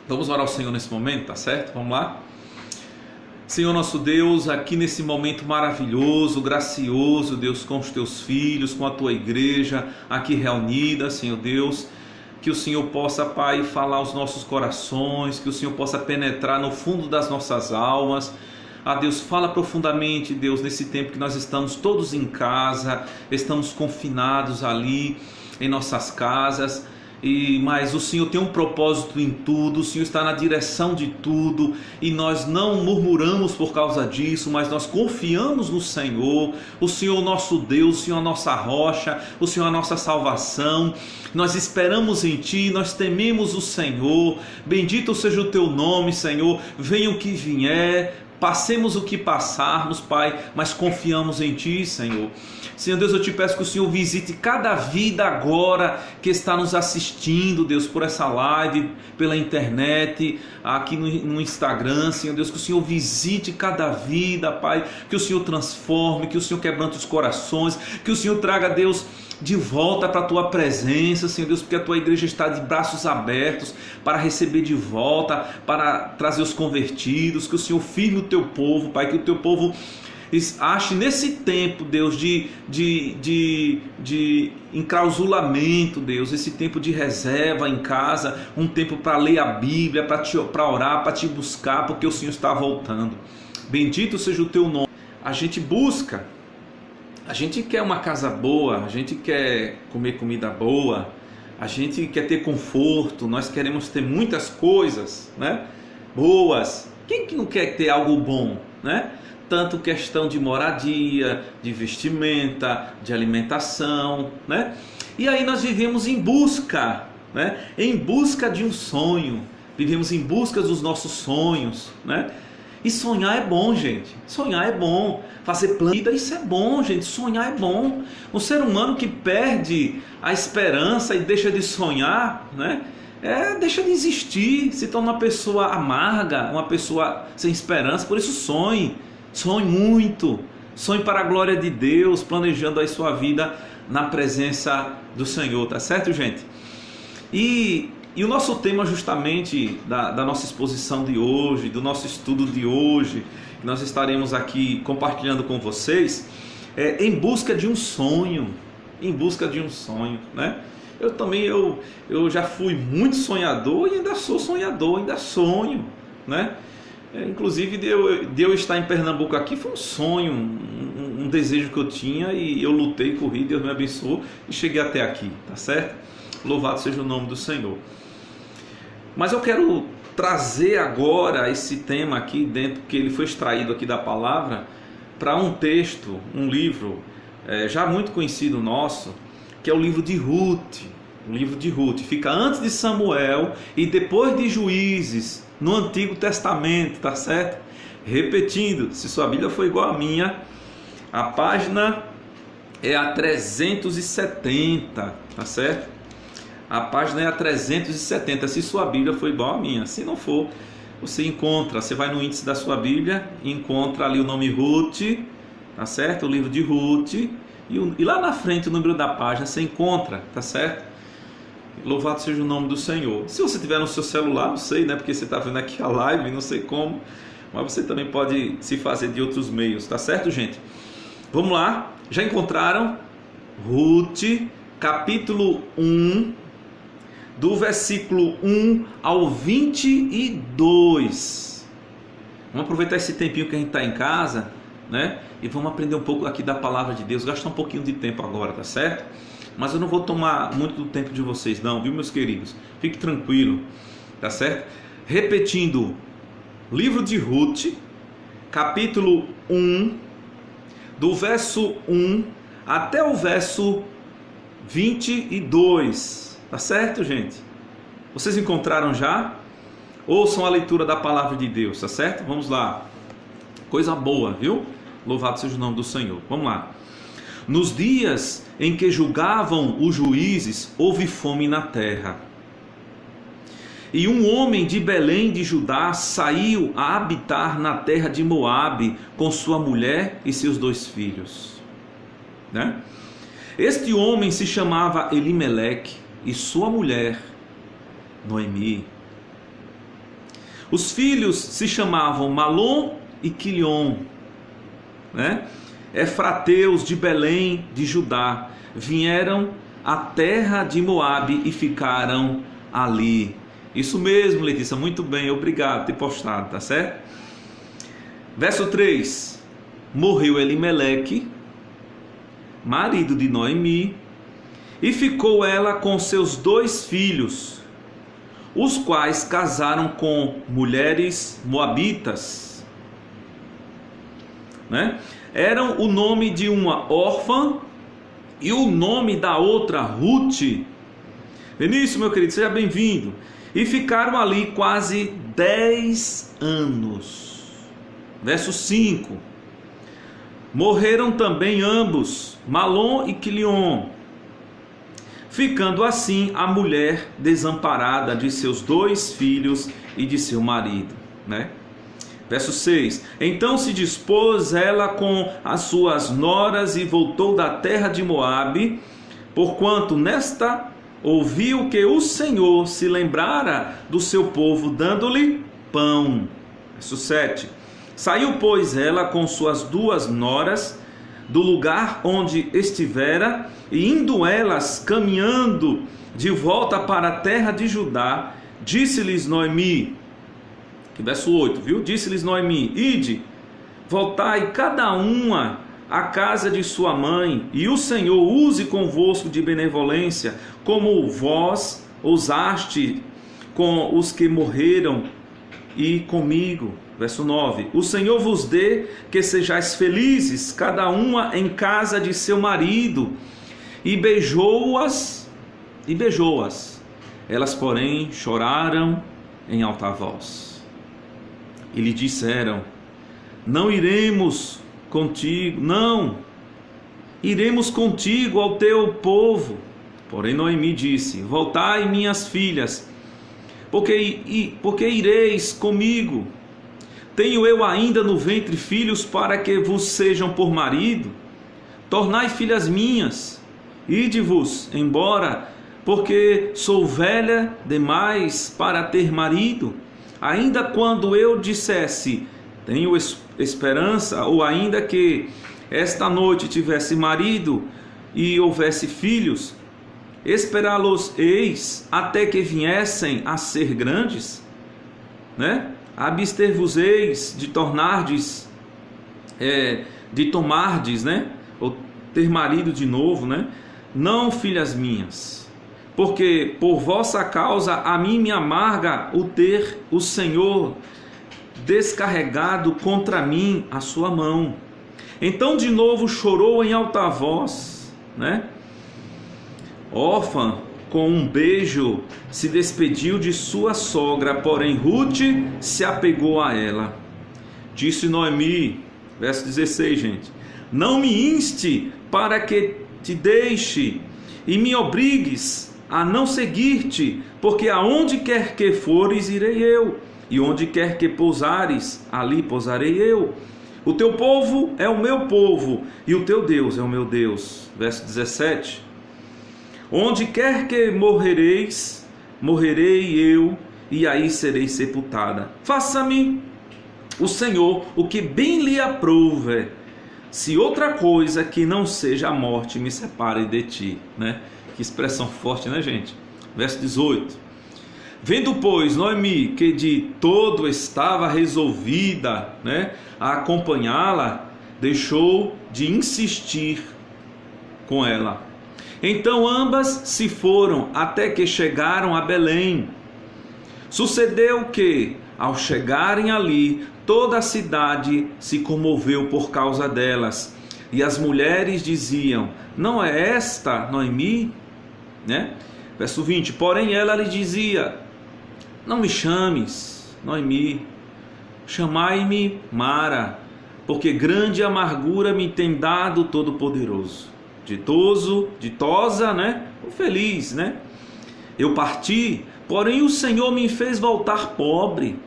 Vamos orar ao Senhor nesse momento, tá certo? Vamos lá? Senhor nosso Deus, aqui nesse momento maravilhoso, gracioso, Deus, com os teus filhos, com a tua igreja aqui reunida, Senhor Deus, que o Senhor possa, Pai, falar aos nossos corações, que o Senhor possa penetrar no fundo das nossas almas. Deus, fala profundamente, Deus, nesse tempo que nós estamos todos em casa, estamos confinados ali em nossas casas, mas o Senhor tem um propósito em tudo, o Senhor está na direção de tudo, e nós não murmuramos por causa disso, mas nós confiamos no Senhor. O Senhor nosso Deus, o Senhor a nossa rocha, o Senhor a nossa salvação. Nós esperamos em Ti, nós tememos o Senhor. Bendito seja o Teu nome, Senhor. Venha o que vier, passemos o que passarmos, Pai, mas confiamos em Ti, Senhor. Senhor Deus, eu te peço que o Senhor visite cada vida agora que está nos assistindo, Deus, por essa live, pela internet, aqui no Instagram, Senhor Deus, que o Senhor visite cada vida, Pai, que o Senhor transforme, que o Senhor quebrante os corações, que o Senhor traga, Deus, de volta para a Tua presença, Senhor Deus, porque a Tua igreja está de braços abertos para receber de volta, para trazer os convertidos, que o Senhor firme o Teu povo, Pai, que o Teu povo ache nesse tempo, Deus, de enclausulamento, Deus, esse tempo de reserva em casa, um tempo para ler a Bíblia, para orar, para Te buscar, porque o Senhor está voltando. Bendito seja o Teu nome. A gente busca, a gente quer uma casa boa, a gente quer comer comida boa, a gente quer ter conforto, nós queremos ter muitas coisas, né, boas. Quem que não quer ter algo bom, né? Tanto questão de moradia, de vestimenta, de alimentação, né? E aí nós vivemos em busca, né? Em busca de um sonho, vivemos em busca dos nossos sonhos, né? E sonhar é bom, gente, sonhar é bom, fazer plano, isso é bom, gente, sonhar é bom. Um ser humano que perde a esperança e deixa de sonhar, né? Deixa de existir, se torna uma pessoa amarga, uma pessoa sem esperança. Por isso sonhe muito, sonhe para a glória de Deus, planejando aí sua vida na presença do Senhor, tá certo, gente? E o nosso tema justamente da nossa exposição de hoje, do nosso estudo de hoje, que nós estaremos aqui compartilhando com vocês, é em busca de um sonho, né? Eu já fui muito sonhador e ainda sou sonhador, ainda sonho, né? Inclusive de eu estar em Pernambuco aqui foi um sonho, um desejo que eu tinha, e eu lutei, corri, Deus me abençoou e cheguei até aqui, tá certo? Louvado seja o nome do Senhor. Mas eu quero trazer agora esse tema aqui dentro, que ele foi extraído aqui da palavra, para um texto, um livro já muito conhecido nosso, que é o livro de Ruth. O livro de Ruth fica antes de Samuel e depois de Juízes, no Antigo Testamento, tá certo? Repetindo, se sua Bíblia for igual a minha, a página é a 370, tá certo? A página é a 370, se sua Bíblia for igual a minha. Se não for, você vai no índice da sua Bíblia e encontra ali o nome Ruth, tá certo? O livro de Ruth, e lá na frente o número da página você encontra, tá certo? Louvado seja o nome do Senhor. Se você tiver no seu celular, não sei, né? Porque você está vendo aqui a live, não sei como, mas você também pode se fazer de outros meios, tá certo, gente? Vamos lá, já encontraram? Ruth, capítulo 1, do versículo 1 ao 22. Vamos aproveitar esse tempinho que a gente está em casa, né? E vamos aprender um pouco aqui da palavra de Deus, gastar um pouquinho de tempo agora, tá certo? Mas eu não vou tomar muito do tempo de vocês não, viu, meus queridos? Fique tranquilo, tá certo? Repetindo, livro de Ruth, capítulo 1, do verso 1 até o verso 22, tá certo, gente? Vocês encontraram já? Ouçam a leitura da palavra de Deus, tá certo? Vamos lá, coisa boa, viu? Louvado seja o nome do Senhor. Vamos lá. Nos dias em que julgavam os juízes, houve fome na terra. E um homem de Belém de Judá saiu a habitar na terra de Moabe com sua mulher e seus 2 filhos. Né? Este homem se chamava Elimeleque e sua mulher Noemi. Os filhos se chamavam Malom e Quilion, né? Efrateus de Belém de Judá, vieram à terra de Moabe e ficaram ali. Isso mesmo, Letícia, muito bem, obrigado por ter postado, tá certo? Verso 3: morreu Elimeleque, marido de Noemi, e ficou ela com seus 2 filhos, os quais casaram com mulheres moabitas, né? Eram o nome de uma órfã e o nome da outra Ruth. Vinícius, meu querido, seja bem-vindo. E ficaram ali quase 10 anos. Verso 5: morreram também ambos, Malom e Quilion, ficando assim a mulher desamparada de seus 2 filhos e de seu marido, né? Verso 6: então se dispôs ela com as suas noras e voltou da terra de Moabe, porquanto nesta ouviu que o Senhor se lembrara do seu povo, dando-lhe pão. Verso 7: saiu, pois, ela com suas 2 noras do lugar onde estivera, e indo elas caminhando de volta para a terra de Judá, disse-lhes Noemi, verso 8, viu? Disse-lhes Noemi: ide, voltai cada uma à casa de sua mãe, e o Senhor use convosco de benevolência, como vós usaste com os que morreram e comigo. Verso 9: o Senhor vos dê que sejais felizes, cada uma em casa de seu marido. E beijou-as, elas, porém, choraram em alta voz. E lhe disseram: não iremos contigo, não iremos contigo ao teu povo. Porém Noemi disse: voltai, minhas filhas, porque ireis comigo? Tenho eu ainda no ventre filhos para que vos sejam por marido? Tornai filhas minhas, ide-vos embora, porque sou velha demais para ter marido. Ainda quando eu dissesse: tenho esperança, ou ainda que esta noite tivesse marido e houvesse filhos, esperá-los-eis até que viessem a ser grandes, né? Abster-vos-eis de tornardes, de tomardes, né? Ou ter marido de novo, né? Não, filhas minhas, porque por vossa causa a mim me amarga o ter o Senhor descarregado contra mim a sua mão. Então de novo chorou em alta voz, né? Órfã, com um beijo, se despediu de sua sogra, porém Ruth se apegou a ela. Disse Noemi, verso 16, gente: não me inste para que te deixe e me obrigues a não seguir-te, porque aonde quer que fores, irei eu, e onde quer que pousares, ali pousarei eu. O teu povo é o meu povo, e o teu Deus é o meu Deus. Verso 17: onde quer que morrereis, morrerei eu, e aí serei sepultada. Faça-me o Senhor o que bem lhe aprouve, se outra coisa que não seja a morte me separe de ti, né? Que expressão forte, né, gente? Verso 18: vendo, pois, Noemi que de todo estava resolvida, né, a acompanhá-la, deixou de insistir com ela. Então ambas se foram até que chegaram a Belém. Sucedeu que, ao chegarem ali, toda a cidade se comoveu por causa delas. E as mulheres diziam: não é esta Noemi? Né? Verso 20: porém ela lhe dizia: não me chames Noemi, chamai-me Mara, porque grande amargura me tem dado Todo-Poderoso. Ditosa, né? Feliz, né? Eu parti, porém o Senhor me fez voltar pobre.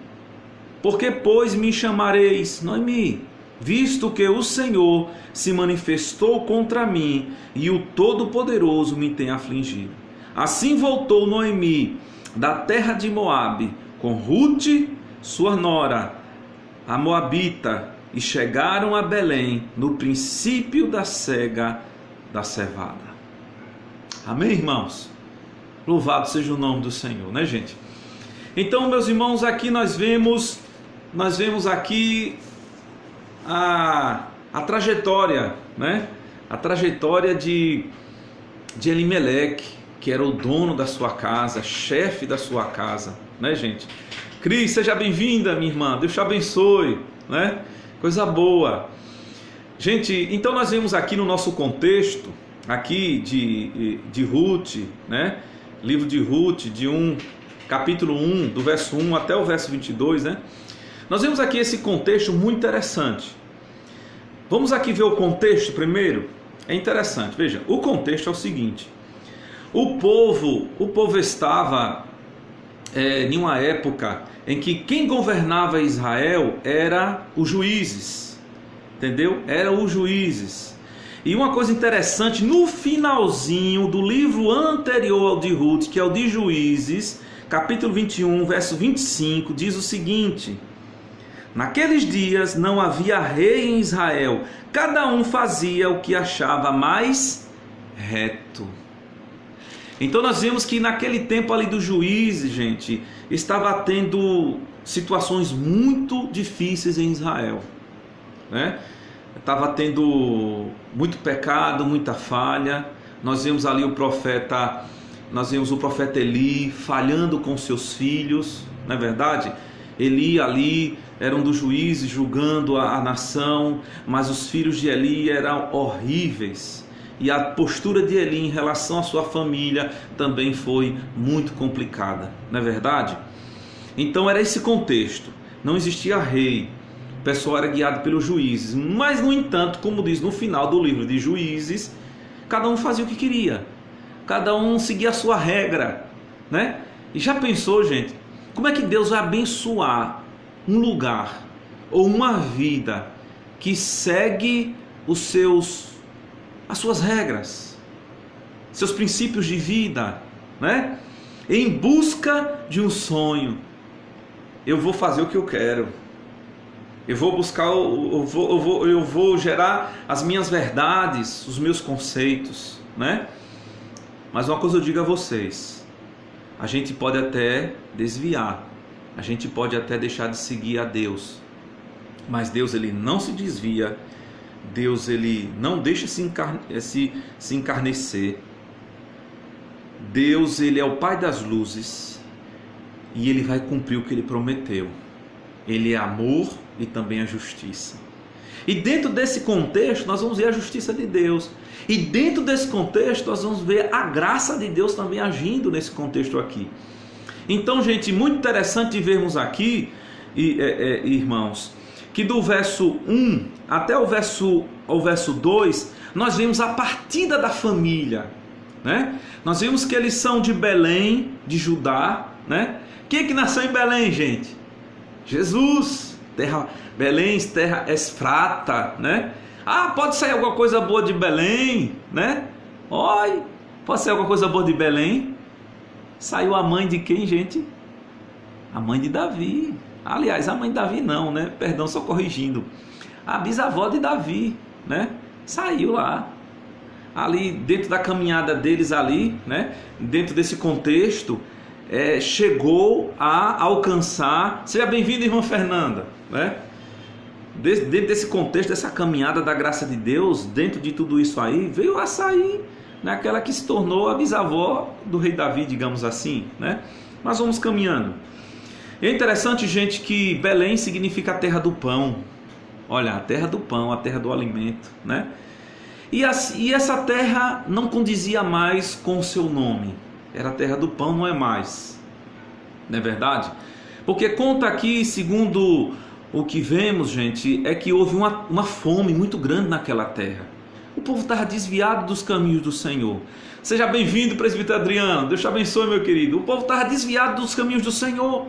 Porque, pois, me chamareis Noemi, visto que o Senhor se manifestou contra mim e o Todo-Poderoso me tem afligido. Assim voltou Noemi da terra de Moabe com Ruth, sua nora, a moabita, e chegaram a Belém no princípio da cega da cevada. Amém, irmãos? Louvado seja o nome do Senhor, né, gente? Então, meus irmãos, aqui nós vemos aqui a trajetória, né? A trajetória de Elimeleque, que era o dono da sua casa, chefe da sua casa, né, gente? Cris, seja bem-vinda, minha irmã, Deus te abençoe, né? Coisa boa. Gente, então nós vemos aqui no nosso contexto, aqui de Ruth, né? Livro de Ruth, capítulo 1, do verso 1 até o verso 22, né? Nós vemos aqui esse contexto muito interessante. Vamos aqui ver o contexto primeiro? É interessante, veja, o contexto é o seguinte: o povo estava em uma época em que quem governava Israel era os juízes, entendeu? Eram os juízes. E uma coisa interessante, no finalzinho do livro anterior ao de Ruth, que é o de Juízes, capítulo 21, verso 25, diz o seguinte: naqueles dias não havia rei em Israel, cada um fazia o que achava mais reto. Então nós vemos que naquele tempo ali dos juízes, gente, estava tendo situações muito difíceis em Israel, né? Estava tendo muito pecado, muita falha. Nós vemos ali o profeta Eli falhando com seus filhos, não é verdade? Eli ali era um dos juízes julgando a nação, mas os filhos de Eli eram horríveis. E a postura de Eli em relação à sua família também foi muito complicada, não é verdade? Então era esse contexto, não existia rei, o pessoal era guiado pelos juízes, mas no entanto, como diz no final do livro de Juízes, cada um fazia o que queria, cada um seguia a sua regra, né? E já pensou, gente, como é que Deus vai abençoar um lugar ou uma vida que segue as suas regras, seus princípios de vida, né? Em busca de um sonho. Eu vou fazer o que eu quero. Eu vou buscar, eu vou gerar as minhas verdades, os meus conceitos, né? Mas uma coisa eu digo a vocês: a gente pode até desviar, a gente pode até deixar de seguir a Deus, mas Deus, ele não se desvia. Deus, ele não deixa se encarnecer. Deus, ele é o Pai das luzes e ele vai cumprir o que ele prometeu. Ele é amor e também a justiça. E dentro desse contexto nós vamos ver a justiça de Deus. E dentro desse contexto nós vamos ver a graça de Deus também agindo nesse contexto aqui. Então, gente, muito interessante vermos aqui, irmãos, que do verso 1 até o verso 2, nós vemos a partida da família, né? Nós vemos que eles são de Belém, de Judá, né? Quem é que nasceu em Belém, gente? Jesus, Belém, terra Efrata, né? Ah, pode sair alguma coisa boa de Belém, né? Oi, pode sair alguma coisa boa de Belém? Saiu a mãe de quem, gente? A mãe de Davi. Aliás, a mãe de Davi não, né? Perdão, só corrigindo. A bisavó de Davi, né? Saiu lá. Ali dentro da caminhada deles ali, né? Dentro desse contexto, chegou a alcançar. Seja bem-vinda, irmã Fernanda, né? Dentro desse contexto, dessa caminhada da graça de Deus, dentro de tudo isso aí, veio a sair naquela que se tornou a bisavó do rei Davi, digamos assim, né? Mas vamos caminhando. É interessante, gente, que Belém significa a terra do pão. Olha, a terra do pão, a terra do alimento, né? E essa terra não condizia mais com o seu nome. Era a terra do pão, não é mais. Não é verdade? Porque conta aqui, segundo o que vemos, gente, é que houve uma fome muito grande naquela terra. O povo estava desviado dos caminhos do Senhor. Seja bem-vindo, presbítero Adriano. Deus te abençoe, meu querido. O povo estava desviado dos caminhos do Senhor,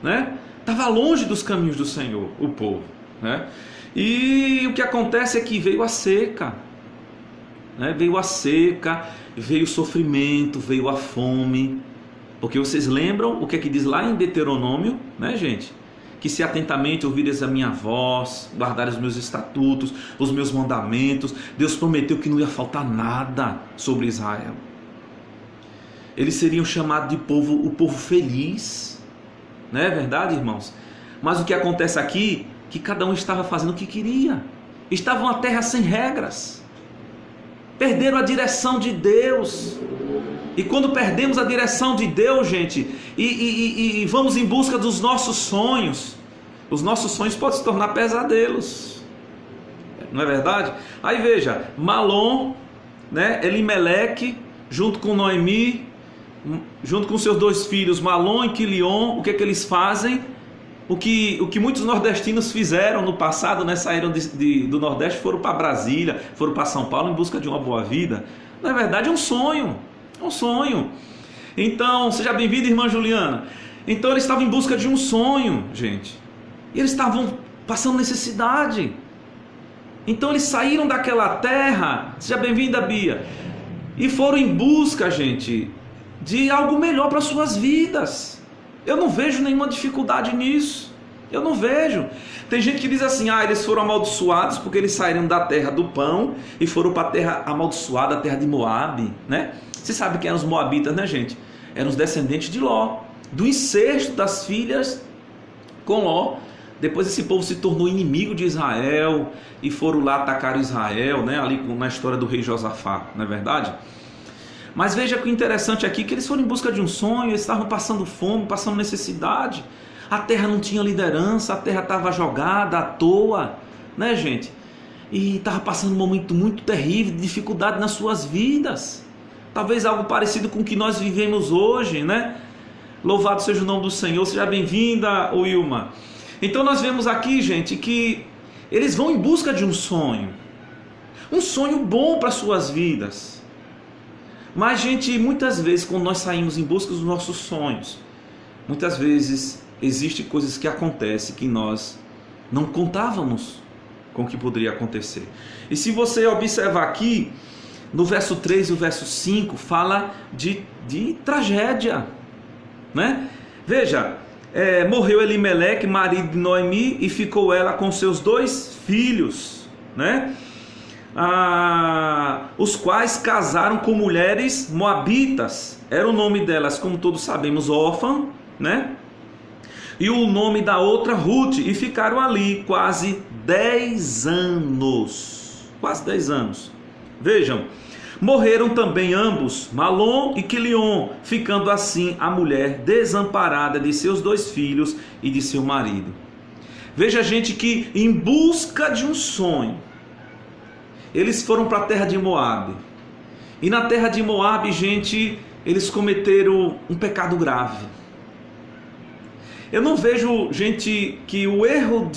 né? Estava longe dos caminhos do Senhor, o povo, né? E o que acontece é que veio a seca, né? Veio a seca, veio o sofrimento, veio a fome. Porque vocês lembram o que é que diz lá em Deuteronômio, né, gente? que se atentamente ouvires a minha voz, guardares os meus estatutos, os meus mandamentos, Deus prometeu que não ia faltar nada sobre Israel. Eles seriam chamados de povo, o povo feliz. Não é verdade, irmãos? Mas o que acontece aqui, que cada um estava fazendo o que queria. Estavam uma terra sem regras. Perderam a direção de Deus. E quando perdemos a direção de Deus, gente, e vamos em busca dos nossos sonhos, os nossos sonhos podem se tornar pesadelos. Não é verdade? Aí veja, Malom, né, Elimeleque, junto com Noemi, junto com seus 2 filhos, Malom e Quilion, o que é que eles fazem? O que muitos nordestinos fizeram no passado, né? Saíram do Nordeste, foram para Brasília, foram para São Paulo em busca de uma boa vida. Na verdade é um sonho, Então, seja bem-vinda, irmã Juliana. Então eles estavam em busca de um sonho, gente. E eles estavam passando necessidade. Então eles saíram daquela terra, seja bem-vinda, Bia, e foram em busca, gente, de algo melhor para suas vidas. Eu não vejo nenhuma dificuldade nisso. Eu não vejo. Tem gente que diz assim, eles foram amaldiçoados porque eles saíram da terra do pão e foram para a terra amaldiçoada, a terra de Moabe, né? Você sabe quem eram os moabitas, né, gente? Eram os descendentes de Ló, do incesto das filhas com Ló. Depois esse povo se tornou inimigo de Israel e foram lá atacar Israel, né? Ali na história do rei Josafá, não é verdade? Mas veja que o interessante aqui é que eles foram em busca de um sonho, eles estavam passando fome, passando necessidade. A terra não tinha liderança, a terra estava jogada à toa, né, gente? E estava passando um momento muito terrível de dificuldade nas suas vidas. Talvez algo parecido com o que nós vivemos hoje, né? Louvado seja o nome do Senhor, seja bem-vinda, Wilma. Então nós vemos aqui, gente, que eles vão em busca de um sonho bom para suas vidas. Mas, gente, muitas vezes quando nós saímos em busca dos nossos sonhos, muitas vezes existem coisas que acontecem que nós não contávamos com o que poderia acontecer. E se você observar aqui, no verso 3 e o verso 5, fala de tragédia, né? Veja, morreu Elimeleque, marido de Noemi, e ficou ela com seus 2 filhos, né? Os quais casaram com mulheres moabitas. Era o nome delas, como todos sabemos, Órfã, né? E o nome da outra, Ruth. E ficaram ali quase 10 anos. Quase 10 anos. Vejam, morreram também ambos, Malom e Quilion, ficando assim a mulher desamparada de seus 2 filhos e de seu marido. Veja, gente, que em busca de um sonho, eles foram para a terra de Moabe. E na terra de Moabe, gente, eles cometeram um pecado grave. Eu não vejo, gente, que o erro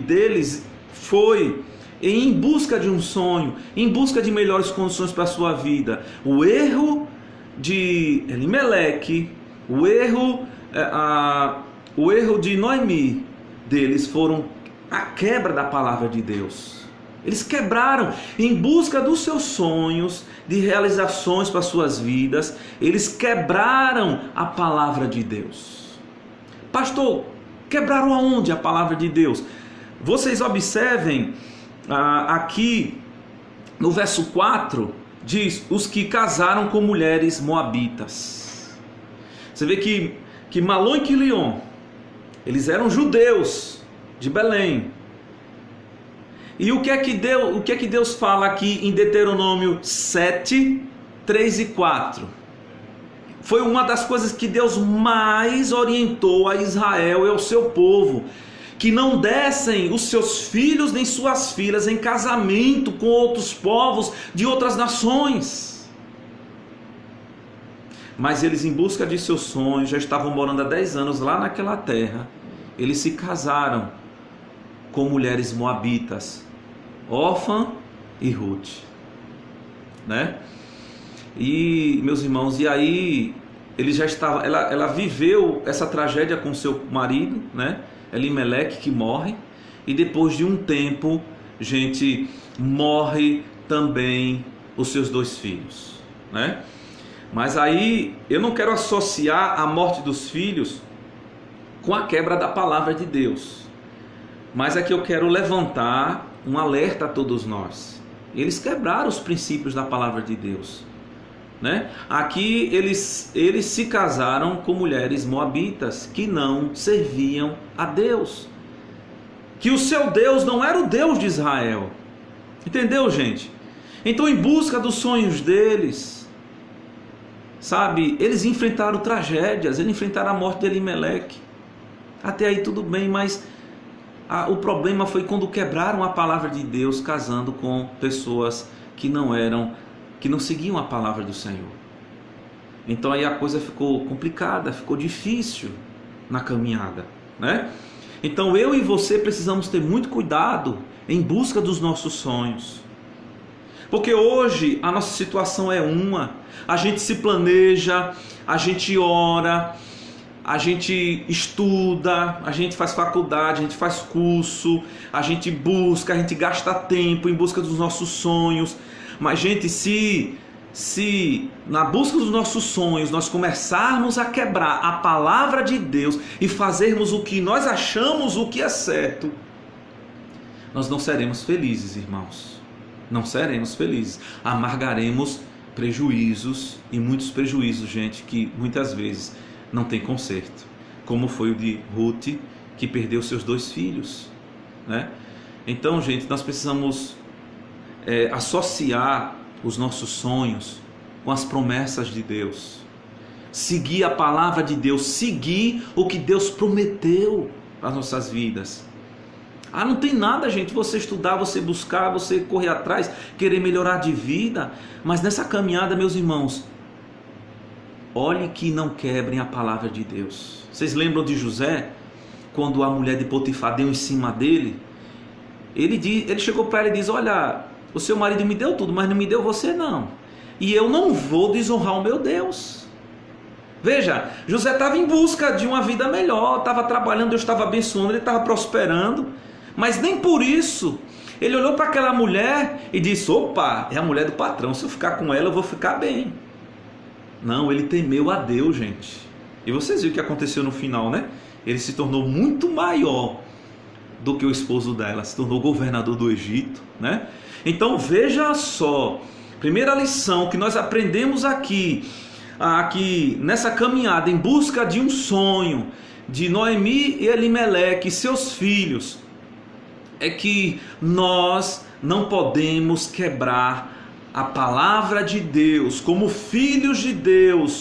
deles foi em busca de um sonho, em busca de melhores condições para a sua vida. O erro de Elimeleque, o erro de Noemi deles foram a quebra da palavra de Deus. Eles quebraram em busca dos seus sonhos, de realizações para suas vidas. Eles quebraram a palavra de Deus. Pastor, quebraram aonde a palavra de Deus? Vocês observem aqui no verso 4, diz: os que casaram com mulheres moabitas. Você vê que Malom e Quilion, eles eram judeus de Belém. E o que é que Deus fala aqui em Deuteronômio 7, 3 e 4? Foi uma das coisas que Deus mais orientou a Israel e ao seu povo, que não dessem os seus filhos nem suas filhas em casamento com outros povos de outras nações. Mas eles, em busca de seus sonhos, já estavam morando há 10 anos lá naquela terra. Eles se casaram com mulheres moabitas, Órfã e Ruth, né? E, meus irmãos, e aí ele já estava, ela viveu essa tragédia com seu marido, né? Elimeleque, que morre, e depois de um tempo, gente, morre também os seus 2 filhos, né? Mas aí eu não quero associar a morte dos filhos com a quebra da palavra de Deus. Mas aqui eu quero levantar um alerta a todos nós. Eles quebraram os princípios da palavra de Deus, né? Aqui eles se casaram com mulheres moabitas que não serviam a Deus, que o seu Deus não era o Deus de Israel. Entendeu, gente? Então, em busca dos sonhos deles, sabe, eles enfrentaram tragédias, eles enfrentaram a morte de Elimeleque. Até aí tudo bem, mas o problema foi quando quebraram a palavra de Deus, casando com pessoas que não seguiam a palavra do Senhor. Então aí a coisa ficou complicada, ficou difícil na caminhada, né? Então eu e você precisamos ter muito cuidado em busca dos nossos sonhos. Porque hoje a nossa situação é a gente se planeja, a gente ora, a gente estuda, a gente faz faculdade, a gente faz curso, a gente busca, a gente gasta tempo em busca dos nossos sonhos. Mas, gente, se na busca dos nossos sonhos nós começarmos a quebrar a palavra de Deus e fazermos o que nós achamos o que é certo, nós não seremos felizes, irmãos. Não seremos felizes. Amargaremos prejuízos, e muitos prejuízos, gente, que muitas vezes não tem conserto, como foi o de Ruth, que perdeu seus 2 filhos, né? Então, gente, nós precisamos associar os nossos sonhos com as promessas de Deus, seguir a palavra de Deus, seguir o que Deus prometeu para as nossas vidas. Não tem nada, gente, você estudar, você buscar, você correr atrás, querer melhorar de vida, mas nessa caminhada, meus irmãos, olhe que não quebrem a palavra de Deus. Vocês lembram de José, quando a mulher de Potifar deu em cima dele? Ele chegou para ela e disse: olha, o seu marido me deu tudo, mas não me deu você não, e eu não vou desonrar o meu Deus. Veja, José estava em busca de uma vida melhor, estava trabalhando, Deus estava abençoando, ele estava prosperando, mas nem por isso ele olhou para aquela mulher e disse: opa, é a mulher do patrão, se eu ficar com ela eu vou ficar bem. Não, ele temeu a Deus, gente. E vocês viram o que aconteceu no final, né? Ele se tornou muito maior do que o esposo dela, se tornou governador do Egito, né? Então veja só, primeira lição que nós aprendemos aqui nessa caminhada em busca de um sonho de Noemi e Elimeleque e seus filhos, é que nós não podemos quebrar a palavra de Deus. Como filhos de Deus,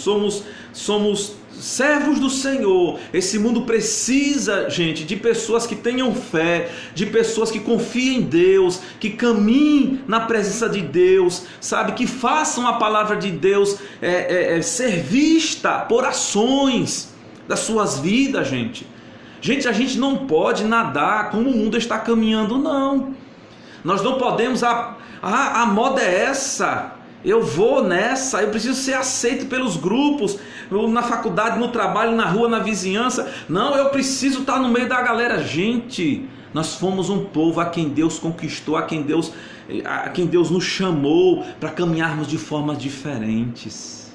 somos servos do Senhor. Esse mundo precisa, gente, de pessoas que tenham fé, de pessoas que confiem em Deus, que caminhem na presença de Deus, sabe, que façam a palavra de Deus ser vista por ações das suas vidas, gente. Gente, a gente não pode nadar como o mundo está caminhando, não. Nós não podemos, a moda é essa, eu vou nessa, eu preciso ser aceito pelos grupos, na faculdade, no trabalho, na rua, na vizinhança. Não, eu preciso estar no meio da galera. Gente, nós fomos um povo a quem Deus conquistou, a quem Deus nos chamou para caminharmos de formas diferentes,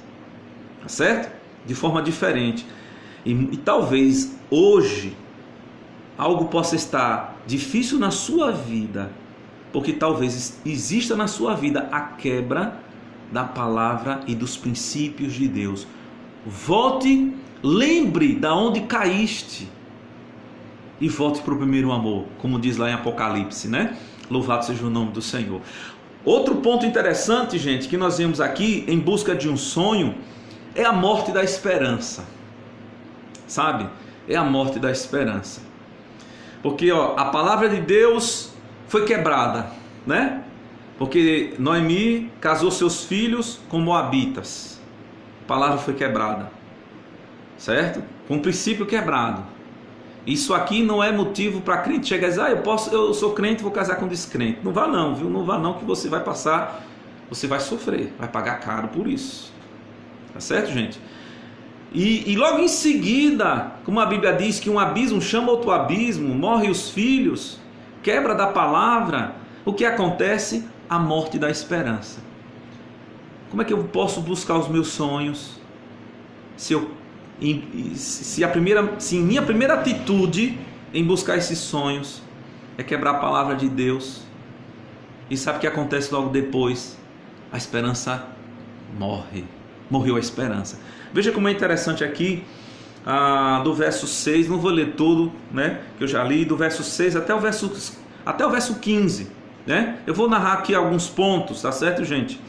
tá certo? De forma diferente. E talvez hoje algo possa estar difícil na sua vida, porque talvez exista na sua vida a quebra da palavra e dos princípios de Deus. Volte, lembre da onde caíste e volte para o primeiro amor, como diz lá em Apocalipse, né? Louvado seja o nome do Senhor. Outro ponto interessante, gente, que nós vemos aqui em busca de um sonho, é a morte da esperança. Sabe? É a morte da esperança. Porque a palavra de Deus foi quebrada, né? Porque Noemi casou seus filhos com moabitas. A palavra foi quebrada, certo? Com o princípio quebrado. Isso aqui não é motivo para crente chegar e dizer: eu sou crente, vou casar com descrente. Não vá não, viu? Não vá não, que você vai passar, você vai sofrer, vai pagar caro por isso. Tá certo, gente? E logo em seguida, como a Bíblia diz que um abismo chama outro abismo, morrem os filhos, quebra da palavra, o que acontece? A morte da esperança. Como é que eu posso buscar os meus sonhos se eu se minha primeira atitude em buscar esses sonhos é quebrar a palavra de Deus, e sabe o que acontece logo depois? A esperança morre. Morreu a esperança. Veja como é interessante aqui, do verso 6, não vou ler todo, né, que eu já li, do verso 6 até o verso 15, né? Eu vou narrar aqui alguns pontos, tá certo, gente?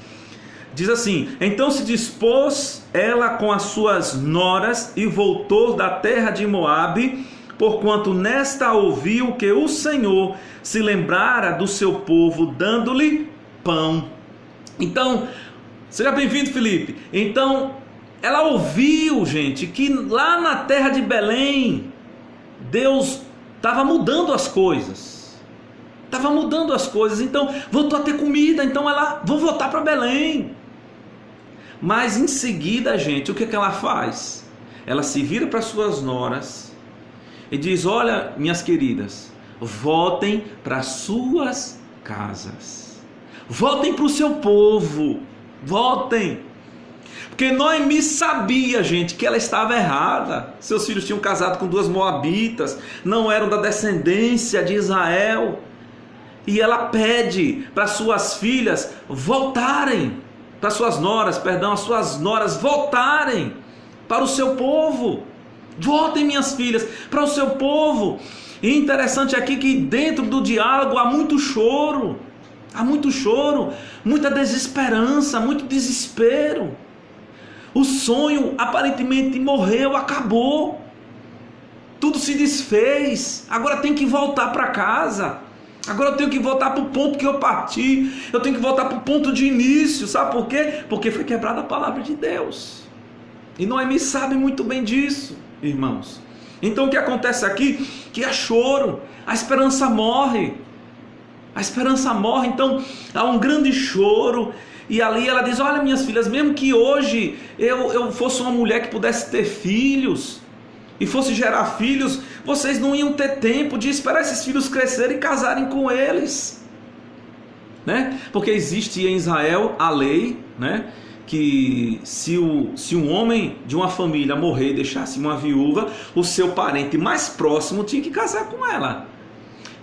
Diz assim: então se dispôs ela com as suas noras e voltou da terra de Moabe, porquanto nesta ouviu que o Senhor se lembrara do seu povo, dando-lhe pão. Então, seja bem-vindo, Felipe. Então, ela ouviu, gente, que lá na terra de Belém, Deus estava mudando as coisas. Estava mudando as coisas, então voltou a ter comida, então vou voltar para Belém. Mas em seguida, gente, o que ela faz? Ela se vira para suas noras e diz: olha, minhas queridas, voltem para suas casas, voltem para o seu povo, voltem. Porque Noemi sabia, gente, que ela estava errada. Seus filhos tinham casado com 2 moabitas, não eram da descendência de Israel. E ela pede para suas filhas voltarem, para suas noras, as suas noras voltarem para o seu povo. Voltem, minhas filhas, para o seu povo. E interessante aqui que dentro do diálogo há muito choro, muita desesperança, muito desespero. O sonho aparentemente morreu, acabou, tudo se desfez, agora tem que voltar para casa. Agora eu tenho que voltar para o ponto que eu parti, eu tenho que voltar para o ponto de início, sabe por quê? Porque foi quebrada a palavra de Deus, e Noemi sabe muito bem disso, irmãos. Então o que acontece aqui? Que há choro, a esperança morre, então há um grande choro, e ali ela diz: olha, minhas filhas, mesmo que hoje eu fosse uma mulher que pudesse ter filhos, e fosse gerar filhos, vocês não iam ter tempo de esperar esses filhos crescerem e casarem com eles, né? Porque existe em Israel a lei, né, que se um homem de uma família morrer e deixasse uma viúva, o seu parente mais próximo tinha que casar com ela,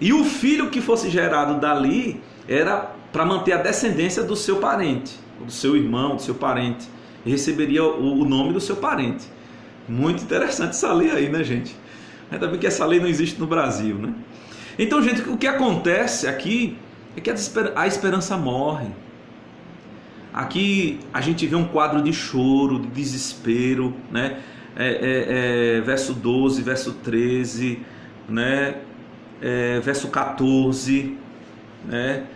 e o filho que fosse gerado dali era para manter a descendência do seu parente, do seu irmão, do seu parente, e receberia o nome do seu parente. Muito interessante essa lei aí, né, gente? Ainda bem que essa lei não existe no Brasil, né? Então, gente, o que acontece aqui é que a esperança morre. Aqui a gente vê um quadro de choro, de desespero, né? Verso 12, verso 13, né? Verso 14, né?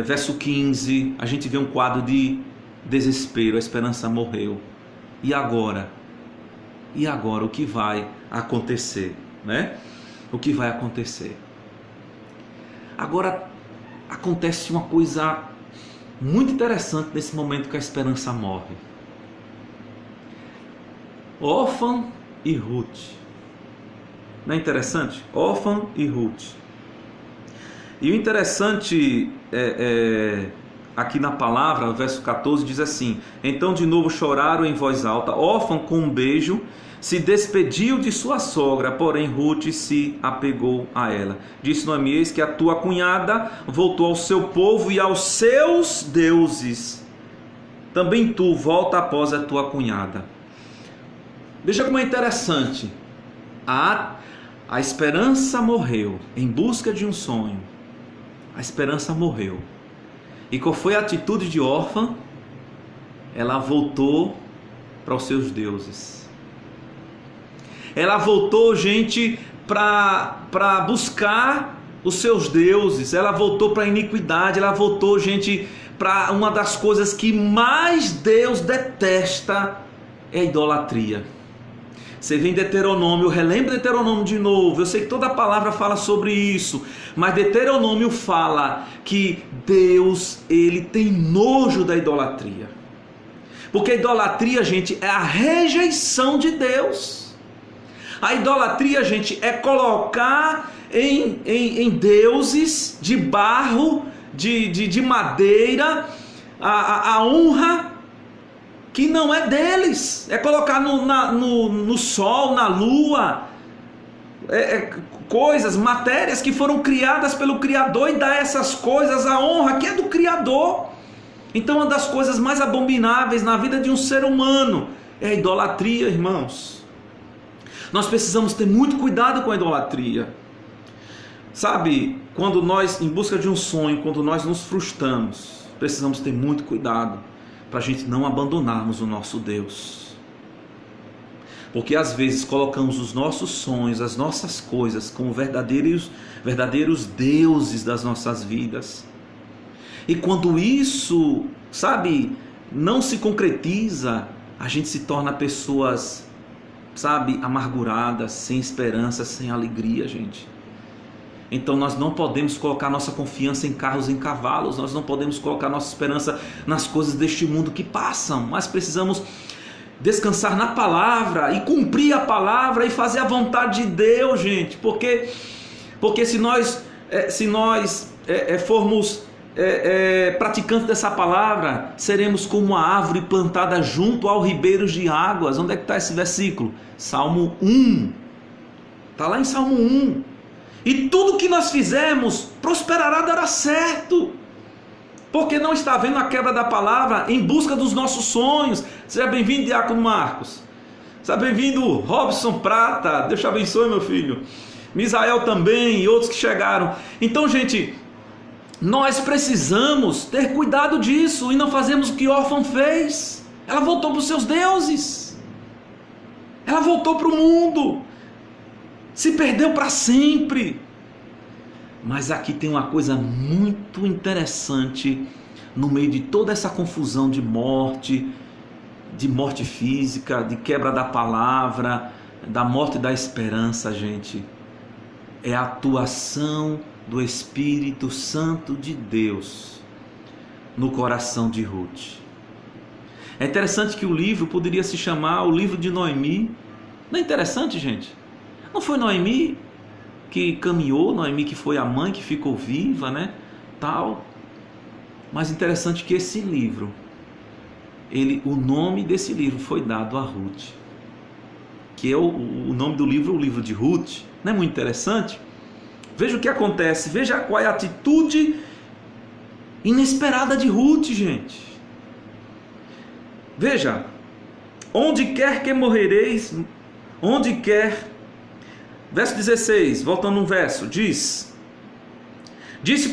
Verso 15, a gente vê um quadro de desespero, a esperança morreu. E agora? O que vai acontecer, né? O que vai acontecer? Agora acontece uma coisa muito interessante nesse momento que a esperança morre. Orfã e Ruth. Não é interessante? Orfã e Ruth. E o interessante aqui na palavra, no verso 14, diz assim: então de novo choraram em voz alta. Orfã, com um beijo, se despediu de sua sogra, porém Ruth se apegou a ela. Disse Noemi: eis que a tua cunhada voltou ao seu povo e aos seus deuses. Também tu volta após a tua cunhada. Veja como é interessante. A esperança morreu em busca de um sonho. A esperança morreu. E qual foi a atitude de Orfã? Ela voltou para os seus deuses. Ela voltou, gente, para buscar os seus deuses. Ela voltou para a iniquidade. Ela voltou, gente, para uma das coisas que mais Deus detesta, é a idolatria. Você vem em Deuteronômio, relembra Deuteronômio de novo. Eu sei que toda a palavra fala sobre isso, mas Deuteronômio fala que Deus, ele tem nojo da idolatria. Porque a idolatria, gente, é a rejeição de Deus. A idolatria, gente, é colocar em deuses de barro, de madeira, a honra que não é deles. É colocar no sol, na lua, coisas, matérias que foram criadas pelo Criador, e dar essas coisas a honra que é do Criador. Então uma das coisas mais abomináveis na vida de um ser humano é a idolatria, irmãos. Nós precisamos ter muito cuidado com a idolatria. Sabe, quando nós, em busca de um sonho, quando nós nos frustramos, precisamos ter muito cuidado para a gente não abandonarmos o nosso Deus. Porque às vezes colocamos os nossos sonhos, as nossas coisas, como verdadeiros deuses das nossas vidas. E quando isso, sabe, não se concretiza, a gente se torna pessoas, sabe, amarguradas, sem esperança, sem alegria, gente. Então nós não podemos colocar nossa confiança em carros, em cavalos, nós não podemos colocar nossa esperança nas coisas deste mundo que passam, mas precisamos descansar na palavra e cumprir a palavra e fazer a vontade de Deus, gente, porque se nós formos praticantes dessa palavra, seremos como a árvore plantada junto aos ribeiros de águas. Onde é que está esse versículo? Salmo 1, está lá em Salmo 1. E tudo que nós fizermos prosperará, dará certo, porque não está havendo a quebra da palavra em busca dos nossos sonhos. Seja bem-vindo, Diácono Marcos. Seja bem-vindo, Robson Prata. Deus te abençoe, meu filho. Misael também e outros que chegaram. Então, gente, nós precisamos ter cuidado disso e não fazemos o que Órfã fez. Ela voltou para os seus deuses. Ela voltou para o mundo. Se perdeu para sempre. Mas aqui tem uma coisa muito interessante no meio de toda essa confusão de morte física, de quebra da palavra, da morte da esperança, gente. É a atuação do Espírito Santo de Deus no coração de Ruth. É interessante que o livro poderia se chamar o livro de Noemi. Não é interessante, gente? Não foi Noemi que caminhou, Noemi que foi a mãe, que ficou viva, né? Tal. Mas interessante que esse livro, o nome desse livro foi dado a Ruth. Que é o nome do livro, o livro de Ruth. Não é muito interessante? Veja o que acontece, veja qual é a atitude inesperada de Ruth, gente. Veja, onde quer que morrereis, onde quer... Verso 16, voltando um verso, disse,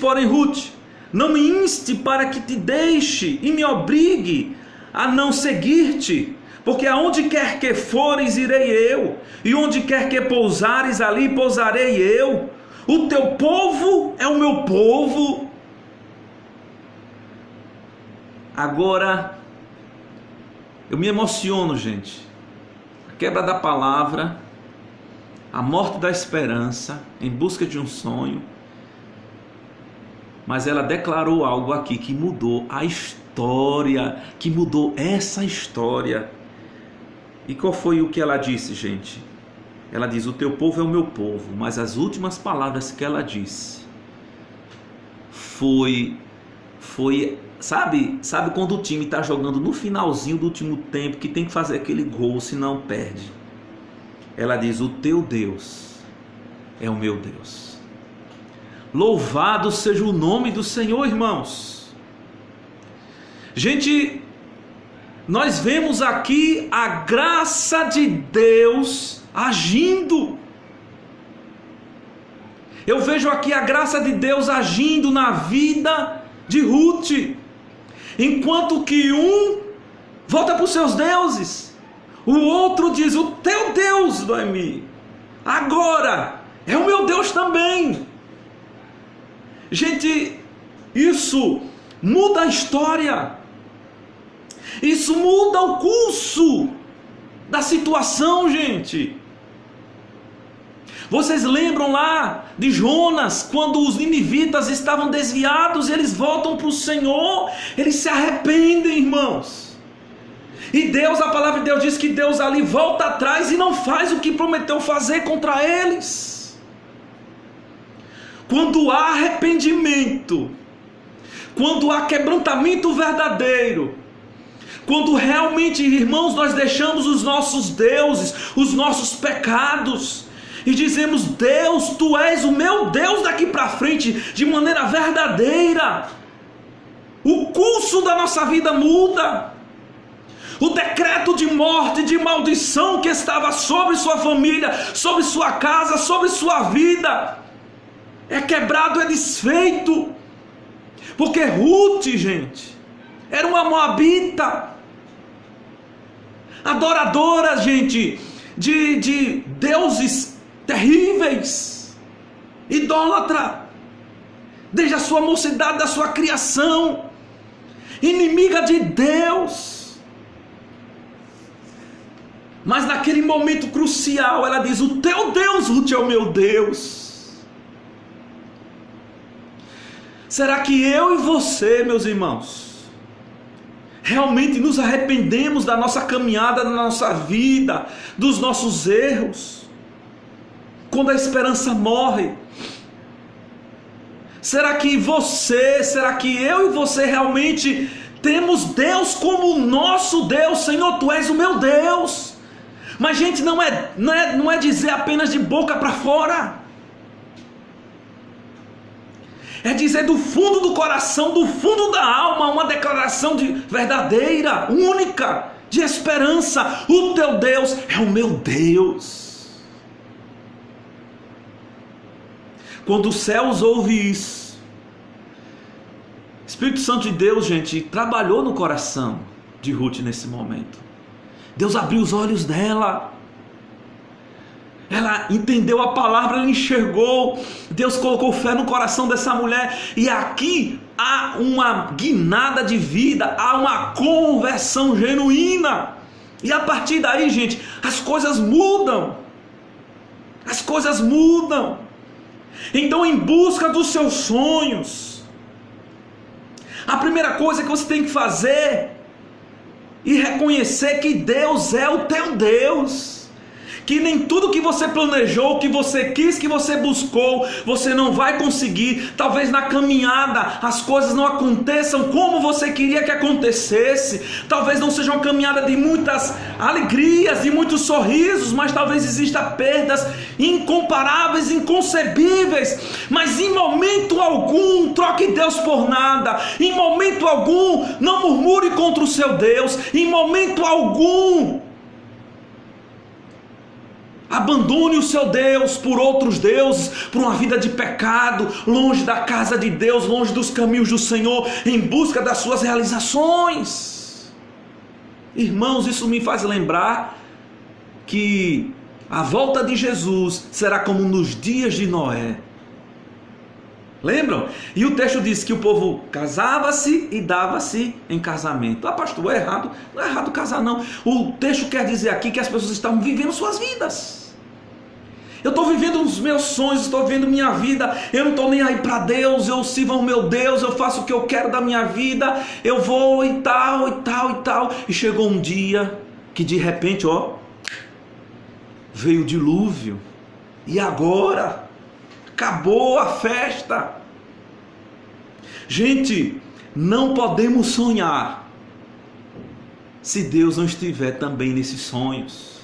porém Ruth, não me inste para que te deixe e me obrigue a não seguir-te, porque aonde quer que fores, irei eu, e onde quer que pousares, ali pousarei eu. O teu povo é o meu povo. Agora, eu me emociono, gente. A quebra da palavra, a morte da esperança, em busca de um sonho. Mas ela declarou algo aqui que mudou a história, que mudou essa história. E qual foi o que ela disse, gente? Ela diz, o teu povo é o meu povo. Mas as últimas palavras que ela disse foi sabe quando o time está jogando no finalzinho do último tempo, que tem que fazer aquele gol, senão perde. Ela diz, o teu Deus é o meu Deus. Louvado seja o nome do Senhor, irmãos. Gente, nós vemos aqui a graça de Deus agindo. Eu vejo aqui a graça de Deus agindo na vida de Ruth. Enquanto que um volta para os seus deuses, o outro diz, o teu Deus, Noemi, agora é o meu Deus também. Gente, isso muda a história. Isso muda o curso da situação, gente. Vocês lembram lá de Jonas, quando os ninivitas estavam desviados, eles voltam para o Senhor, eles se arrependem, irmãos. E Deus, a palavra de Deus diz que Deus ali volta atrás e não faz o que prometeu fazer contra eles. Quando há arrependimento, quando há quebrantamento verdadeiro, Quando realmente, irmãos, nós deixamos os nossos deuses, os nossos pecados, e dizemos: Deus, Tu és o meu Deus daqui para frente, de maneira verdadeira, o curso da nossa vida muda. O decreto de morte, de maldição que estava sobre sua família, sobre sua casa, sobre sua vida, é quebrado, é desfeito. Porque Ruth, gente, era uma moabita, adoradora, gente, de deuses terríveis, idólatra, desde a sua mocidade, da sua criação, inimiga de Deus. Mas naquele momento crucial, ela diz: o teu Deus, Ruth, é o meu Deus. Será que eu e você, meus irmãos, realmente nos arrependemos da nossa caminhada, da nossa vida, dos nossos erros, quando a esperança morre? Será que eu e você realmente temos Deus como o nosso Deus? Senhor, Tu és o meu Deus. Mas, gente, não é dizer apenas de boca para fora. É dizer do fundo do coração, do fundo da alma, uma declaração verdadeira, única, de esperança. O teu Deus é o meu Deus. Quando os céus ouvem isso, o Espírito Santo de Deus, gente, trabalhou no coração de Ruth nesse momento. Deus abriu os olhos dela. Ela entendeu a palavra, ela enxergou. Deus colocou fé no coração dessa mulher. E aqui há uma guinada de vida, há uma conversão genuína. E a partir daí, gente, as coisas mudam. As coisas mudam. Então, em busca dos seus sonhos, a primeira coisa que você tem que fazer e reconhecer que Deus é o teu Deus, que nem tudo que você planejou, que você quis, que você buscou, você não vai conseguir. Talvez na caminhada as coisas não aconteçam como você queria que acontecesse, talvez não seja uma caminhada de muitas alegrias, de muitos sorrisos, mas talvez exista perdas incomparáveis, inconcebíveis. Mas em momento algum troque Deus por nada, em momento algum não murmure contra o seu Deus, em momento algum abandone o seu Deus por outros deuses, por uma vida de pecado, longe da casa de Deus, longe dos caminhos do Senhor, em busca das suas realizações. Irmãos, isso me faz lembrar que a volta de Jesus será como nos dias de Noé. Lembram? E o texto diz que o povo casava-se e dava-se em casamento. Ah, pastor, é errado. Não é errado casar, não. O texto quer dizer aqui que as pessoas estavam vivendo suas vidas. Eu estou vivendo os meus sonhos, estou vivendo minha vida. Eu não estou nem aí para Deus. Eu sirvo ao meu Deus, eu faço o que eu quero da minha vida. Eu vou e tal, e tal, e tal. E chegou um dia que de repente, veio o dilúvio. E agora? Acabou a festa. Gente, não podemos sonhar se Deus não estiver também nesses sonhos.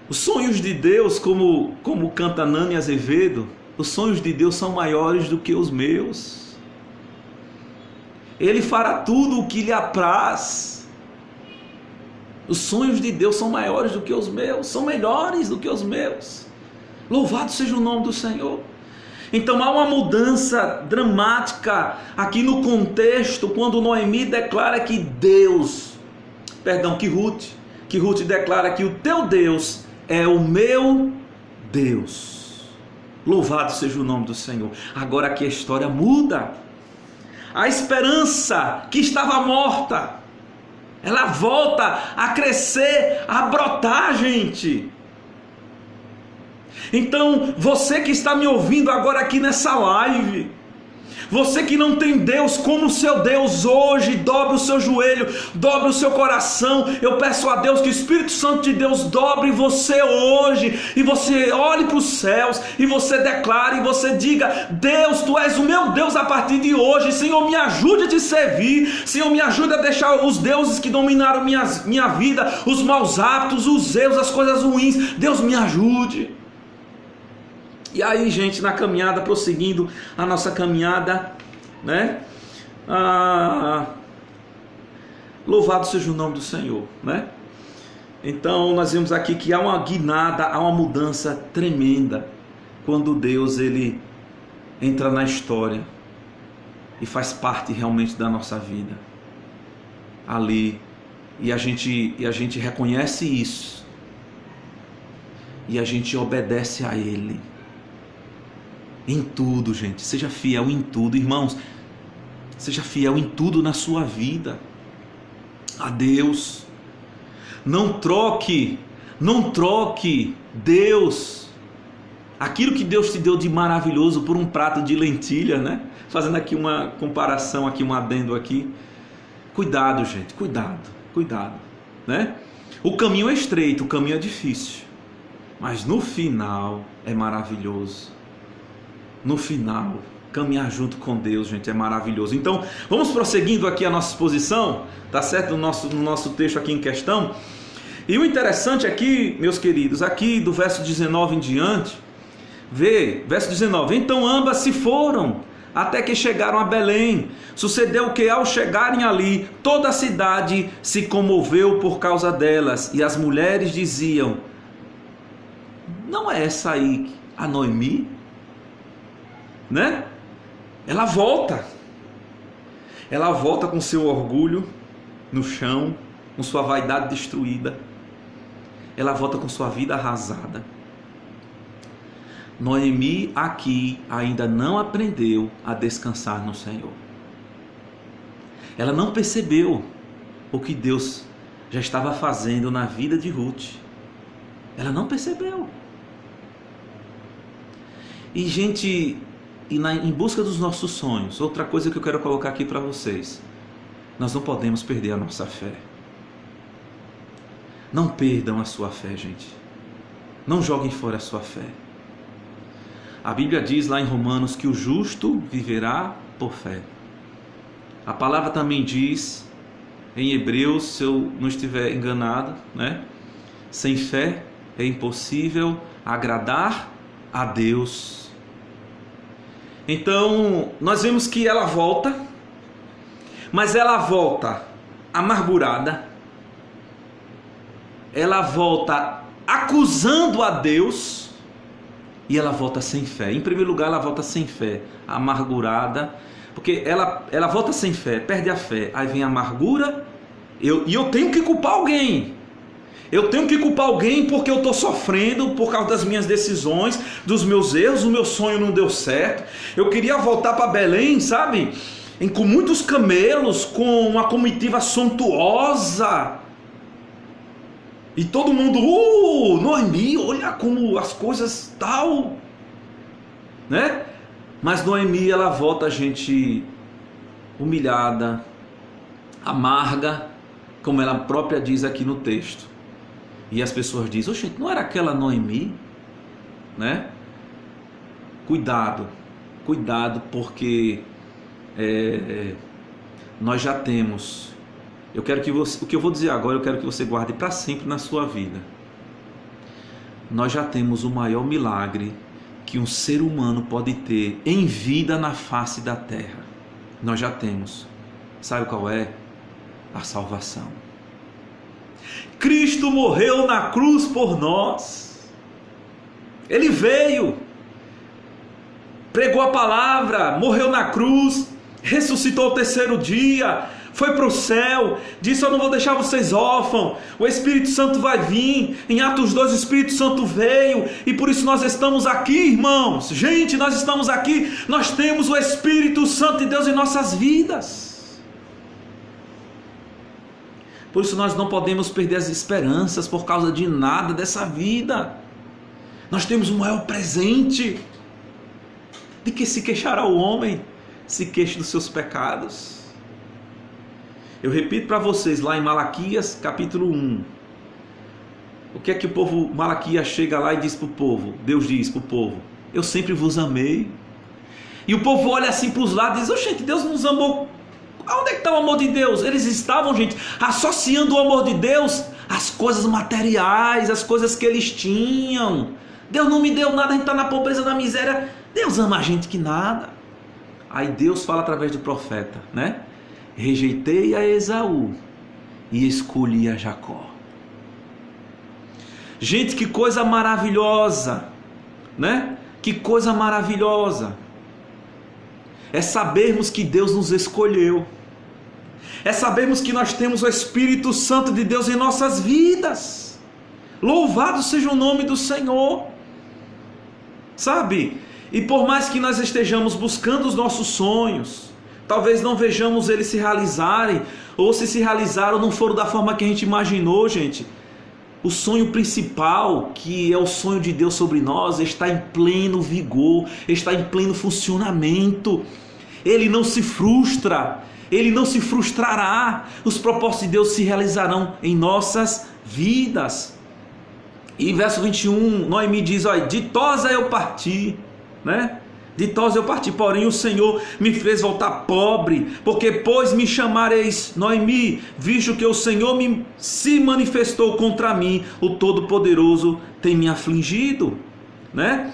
Os sonhos de Deus, como canta Nani Azevedo, os sonhos de Deus são maiores do que os meus. Ele fará tudo o que lhe apraz. Os sonhos de Deus são maiores do que os meus, são melhores do que os meus. Louvado seja o nome do Senhor. Então há uma mudança dramática aqui no contexto, quando Noemi declara que Ruth declara que o teu Deus é o meu Deus. Louvado seja o nome do Senhor. Agora aqui a história muda. A esperança que estava morta, ela volta a crescer, a brotar, gente. Então, você que está me ouvindo agora aqui nessa live, Você que não tem Deus como seu Deus hoje, dobre o seu joelho, dobre o seu coração. Eu peço a Deus que o Espírito Santo de Deus dobre você hoje, e você olhe para os céus, e você declare, e você diga: Deus, Tu és o meu Deus a partir de hoje. Senhor, me ajude a te servir. Senhor, me ajude a deixar os deuses que dominaram minha vida, os maus hábitos, os erros, as coisas ruins. Deus, me ajude. E aí, gente, na caminhada, prosseguindo a nossa caminhada, né? Louvado seja o nome do Senhor, né? Então, nós vemos aqui que há uma guinada, há uma mudança tremenda quando Deus, Ele entra na história e faz parte realmente da nossa vida ali, e a gente reconhece isso, e a gente obedece a Ele em tudo. Gente, seja fiel em tudo, irmãos, seja fiel em tudo na sua vida a Deus. Não troque Deus, aquilo que Deus te deu de maravilhoso, por um prato de lentilha, né? Fazendo aqui uma comparação, aqui um adendo aqui. Cuidado, gente, cuidado, né? O caminho é estreito, o caminho é difícil, mas no final é maravilhoso. No final, caminhar junto com Deus, gente, é maravilhoso. Então, vamos prosseguindo aqui a nossa exposição, tá certo? No nosso texto aqui em questão. E o interessante aqui, meus queridos, aqui do verso 19 em diante, vê, verso 19: então ambas se foram, até que chegaram a Belém. Sucedeu que, ao chegarem ali, toda a cidade se comoveu por causa delas, e as mulheres diziam: não é essa aí a Noemi? Né? Ela volta com seu orgulho no chão, com sua vaidade destruída, ela volta com sua vida arrasada. Noemi aqui ainda não aprendeu a descansar no Senhor. Ela não percebeu o que Deus já estava fazendo na vida de Ruth. Ela não percebeu. E, gente, em busca dos nossos sonhos, outra coisa que eu quero colocar aqui para vocês: nós não podemos perder a nossa fé. Não perdam a sua fé, gente. Não joguem fora a sua fé. A Bíblia diz lá em Romanos que o justo viverá por fé. A palavra também diz em Hebreus, se eu não estiver enganado, né? Sem fé é impossível agradar a Deus. Então, nós vemos que ela volta, mas ela volta amargurada, ela volta acusando a Deus, e ela volta sem fé. Em primeiro lugar, ela volta sem fé, amargurada, porque ela volta sem fé, perde a fé, aí vem a amargura, e eu tenho que culpar alguém. Eu tenho que culpar alguém porque eu estou sofrendo por causa das minhas decisões, dos meus erros, o meu sonho não deu certo. Eu queria voltar para Belém, sabe? Com muitos camelos, com uma comitiva suntuosa. E todo mundo, Noemi, olha como as coisas tal, né? Mas Noemi, ela volta, gente, humilhada, amarga, como ela própria diz aqui no texto. E as pessoas dizem: oxe, não era aquela Noemi? Né? Cuidado, porque nós já temos. Eu quero que você, o que eu vou dizer agora, eu quero que você guarde para sempre na sua vida. Nós já temos o maior milagre que um ser humano pode ter em vida na face da terra. Nós já temos. Sabe qual é? A salvação. Cristo morreu na cruz por nós. Ele veio, pregou a palavra, morreu na cruz, ressuscitou ao terceiro dia, foi para o céu, disse: eu não vou deixar vocês órfãos, o Espírito Santo vai vir. Em Atos 2 o Espírito Santo veio, e por isso nós estamos aqui, irmãos. Gente, nós estamos aqui, nós temos o Espírito Santo de Deus em nossas vidas. Por isso nós não podemos perder as esperanças por causa de nada dessa vida. Nós temos o maior presente. De que se queixará o homem? se queixe dos seus pecados. Eu repito para vocês, lá em Malaquias capítulo 1, o que é que o povo, Malaquias chega lá e diz para o povo? Deus diz para o povo: eu sempre vos amei. E o povo olha assim para os lados e diz: oh, gente, Deus nos amou. Onde é que está o amor de Deus? Eles estavam, gente, associando o amor de Deus às coisas materiais, às coisas que eles tinham. Deus não me deu nada, a gente está na pobreza, na miséria. Deus ama a gente que nada. Aí Deus fala através do profeta, né? Rejeitei a Esaú e escolhi a Jacó. Gente, que coisa maravilhosa, né? Que coisa maravilhosa é sabermos que Deus nos escolheu, é sabermos que nós temos o Espírito Santo de Deus em nossas vidas. Louvado seja o nome do Senhor, sabe? E por mais que nós estejamos buscando os nossos sonhos, talvez não vejamos eles se realizarem, ou se realizaram não foram da forma que a gente imaginou, gente. O sonho principal, que é o sonho de Deus sobre nós, está em pleno vigor, está em pleno funcionamento. Ele não se frustra, ele não se frustrará. Os propósitos de Deus se realizarão em nossas vidas. E verso 21, Noemi diz: olha, ditosa eu parti, né? Ditosa eu parti, porém o Senhor me fez voltar pobre, porque pois me chamareis Noemi, visto que o Senhor se manifestou contra mim, o Todo-Poderoso tem me afligido, né?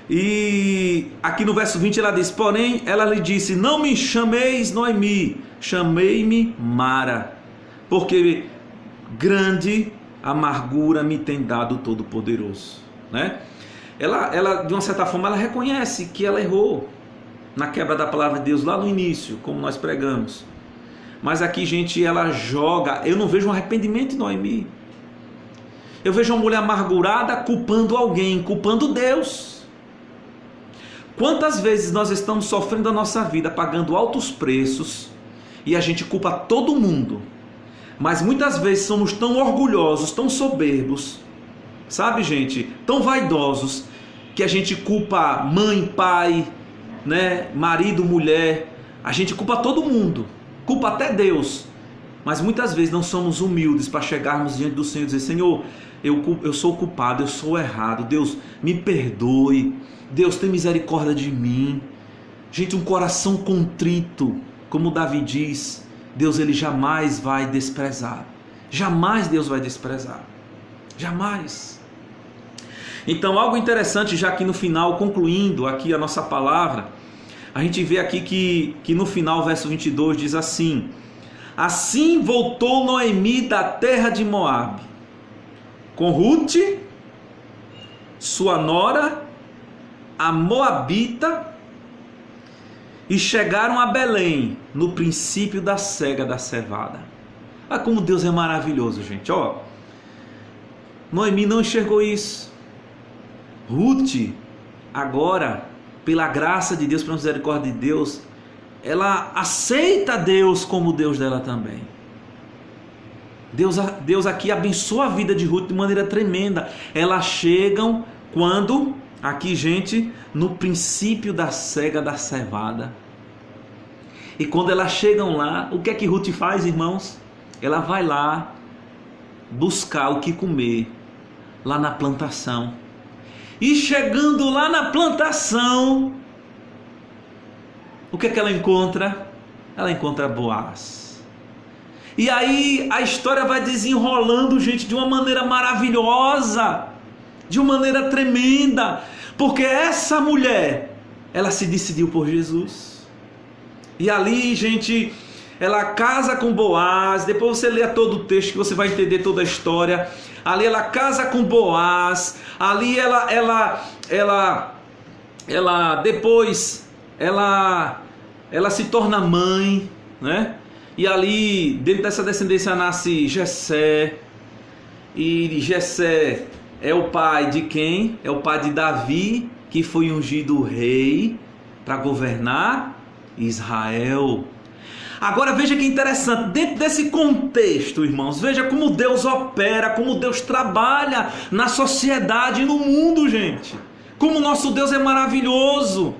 E aqui no verso 20 ela diz: porém ela lhe disse: não me chameis Noemi, chamei-me Mara, porque grande amargura me tem dado o Todo-Poderoso, né? Ela, de uma certa forma, ela reconhece que ela errou na quebra da palavra de Deus lá no início, como nós pregamos. Mas aqui, gente, ela joga. Eu não vejo um arrependimento em Noemi. Eu vejo uma mulher amargurada culpando alguém, culpando Deus. Quantas vezes nós estamos sofrendo a nossa vida, pagando altos preços, e a gente culpa todo mundo. Mas muitas vezes somos tão orgulhosos, tão soberbos, sabe, gente, tão vaidosos, que a gente culpa mãe, pai, né, marido, mulher. A gente culpa todo mundo, culpa até Deus. Mas muitas vezes não somos humildes para chegarmos diante do Senhor e dizer: Senhor, eu sou culpado, eu sou errado, Deus me perdoe, Deus tem misericórdia de mim. Gente, um coração contrito, como Davi diz, Deus ele jamais vai desprezar. Jamais Deus vai desprezar. Jamais. Então, algo interessante, já aqui no final, concluindo aqui a nossa palavra, a gente vê aqui que no final, verso 22, diz assim: assim voltou Noemi da terra de Moabe, com Ruth, sua nora, a Moabita, e chegaram a Belém, no princípio da cega da cevada. Olha como Deus é maravilhoso, gente, ó. Noemi não enxergou isso. Ruth, agora, pela graça de Deus, pela misericórdia de Deus, ela aceita Deus como Deus dela também. Deus aqui abençoa a vida de Ruth de maneira tremenda. Elas chegam quando? Aqui, gente, no princípio da cega da cevada. E quando elas chegam lá, o que é que Ruth faz, irmãos? Ela vai lá buscar o que comer lá na plantação. E chegando lá na plantação, o que é que ela encontra? Ela encontra Boaz. E aí a história vai desenrolando, gente, de uma maneira maravilhosa, de uma maneira tremenda, porque essa mulher, ela se decidiu por Jesus. E ali, gente, ela casa com Boaz. Depois você lê todo o texto que você vai entender toda a história. Ali ela casa com Boaz. Ali depois ela se torna mãe, né? E ali dentro dessa descendência nasce Jessé. E Jessé é o pai de quem? É o pai de Davi, que foi ungido rei para governar Israel. Agora veja que interessante, dentro desse contexto, irmãos, veja como Deus opera, como Deus trabalha na sociedade e no mundo, gente. Como o nosso Deus é maravilhoso.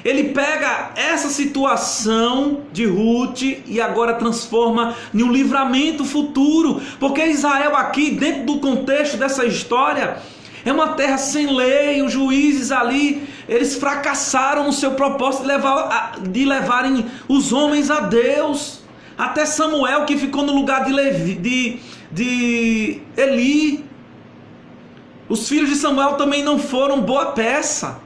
ele pega essa situação de Ruth e agora transforma em um livramento futuro, porque Israel aqui, dentro do contexto dessa história, é uma terra sem lei. Os juízes ali, eles fracassaram no seu propósito de levarem os homens a Deus. Até Samuel, que ficou no lugar de Eli. Os filhos de Samuel também não foram boa peça.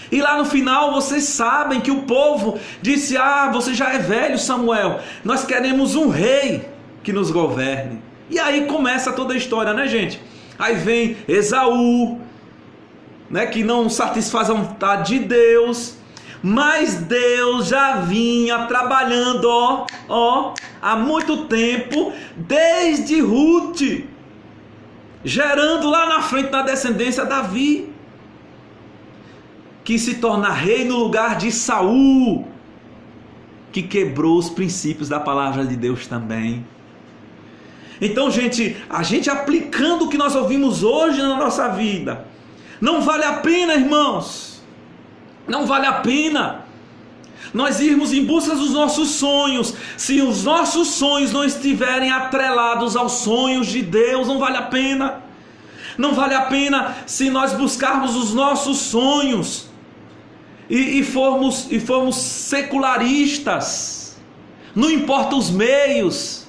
E lá no final vocês sabem que o povo disse: você já é velho, Samuel, nós queremos um rei que nos governe. E aí começa toda a história, né, gente? Aí vem Esaú, né, que não satisfaz a vontade de Deus, mas Deus já vinha trabalhando há muito tempo, desde Ruth, gerando lá na frente, na descendência, Davi, que se torna rei no lugar de Saul, que quebrou os princípios da palavra de Deus também. Então, gente, a gente aplicando o que nós ouvimos hoje na nossa vida, não vale a pena, irmãos, não vale a pena nós irmos em busca dos nossos sonhos, se os nossos sonhos não estiverem atrelados aos sonhos de Deus. Não vale a pena. Não vale a pena se nós buscarmos os nossos sonhos e formos secularistas. Não importa os meios,